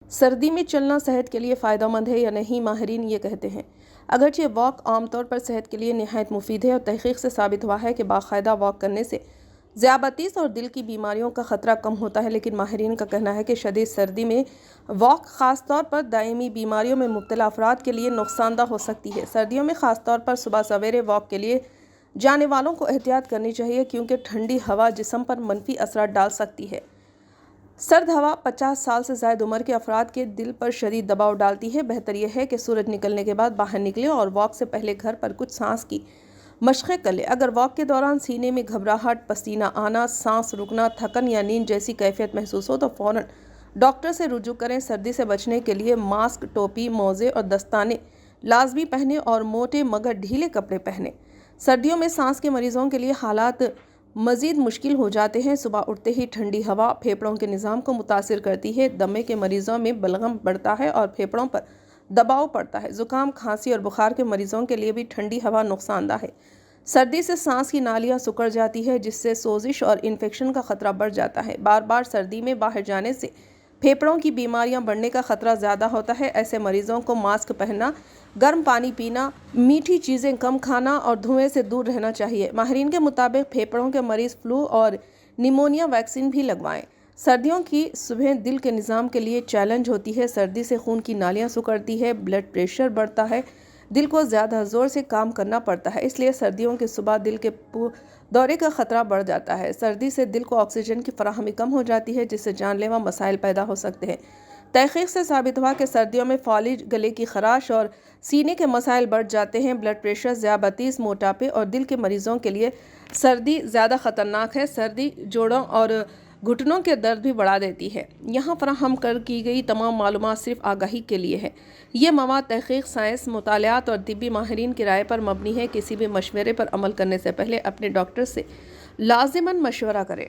سردی میں چلنا صحت کے لیے فائدہ مند ہے یا نہیں؟ ماہرین یہ کہتے ہیں اگرچہ واک عام طور پر صحت کے لیے نہایت مفید ہے اور تحقیق سے ثابت ہوا ہے کہ باقاعدہ واک کرنے سے ذیابیطس اور دل کی بیماریوں کا خطرہ کم ہوتا ہے، لیکن ماہرین کا کہنا ہے کہ شدید سردی میں واک خاص طور پر دائمی بیماریوں میں مبتلا افراد کے لیے نقصان دہ ہو سکتی ہے۔ سردیوں میں خاص طور پر صبح سویرے واک کے لیے جانے والوں کو احتیاط کرنی چاہیے کیونکہ ٹھنڈی ہوا جسم پر منفی اثرات ڈال سکتی ہے۔ سرد ہوا 50 سال سے زائد عمر کے افراد کے دل پر شدید دباؤ ڈالتی ہے۔ بہتر یہ ہے کہ سورج نکلنے کے بعد باہر نکلیں اور واک سے پہلے گھر پر کچھ سانس کی مشقیں کر لیں۔ اگر واک کے دوران سینے میں گھبراہٹ، پسینہ آنا، سانس رکنا، تھکن یا نیند جیسی کیفیت محسوس ہو تو فوراً ڈاکٹر سے رجوع کریں۔ سردی سے بچنے کے لیے ماسک، ٹوپی، موزے اور دستانے لازمی پہنیں اور موٹے مگر ڈھیلے کپڑے پہنیں۔ سردیوں میں سانس کے مریضوں کے لیے حالات مزید مشکل ہو جاتے ہیں۔ صبح اٹھتے ہی ٹھنڈی ہوا پھیپھڑوں کے نظام کو متاثر کرتی ہے، دمے کے مریضوں میں بلغم بڑھتا ہے اور پھیپھڑوں پر دباؤ پڑتا ہے۔ زکام، کھانسی اور بخار کے مریضوں کے لیے بھی ٹھنڈی ہوا نقصان دہ ہے۔ سردی سے سانس کی نالیاں سکڑ جاتی ہے جس سے سوزش اور انفیکشن کا خطرہ بڑھ جاتا ہے۔ بار بار سردی میں باہر جانے سے پھیپھڑوں کی بیماریاں بڑھنے کا خطرہ زیادہ ہوتا ہے۔ ایسے مریضوں کو ماسک پہننا، گرم پانی پینا، میٹھی چیزیں کم کھانا اور دھویں سے دور رہنا چاہیے۔ ماہرین کے مطابق پھیپھڑوں کے مریض فلو اور نیمونیا ویکسین بھی لگوائیں۔ سردیوں کی صبح دل کے نظام کے لیے چیلنج ہوتی ہے۔ سردی سے خون کی نالیاں سکڑتی ہے، بلڈ پریشر بڑھتا ہے، دل کو زیادہ زور سے کام کرنا پڑتا ہے، اس لیے سردیوں کی صبح دل کے دورے کا خطرہ بڑھ جاتا ہے۔ سردی سے دل کو آکسیجن کی فراہمی کم ہو جاتی ہے جس سے جان لیوا مسائل پیدا ہو سکتے ہیں۔ تحقیق سے ثابت ہوا کہ سردیوں میں فالج، گلے کی خراش اور سینے کے مسائل بڑھ جاتے ہیں۔ بلڈ پریشر، ذیابیطس، موٹاپے اور دل کے مریضوں کے لیے سردی زیادہ خطرناک ہے۔ سردی جوڑوں اور گھٹنوں کے درد بھی بڑھا دیتی ہے۔ یہاں فراہم کی گئی تمام معلومات صرف آگاہی کے لیے ہے۔ یہ مواد تحقیق، سائنس، مطالعات اور طبی ماہرین کی رائے پر مبنی ہے۔ کسی بھی مشورے پر عمل کرنے سے پہلے اپنے ڈاکٹر سے لازماً مشورہ کریں۔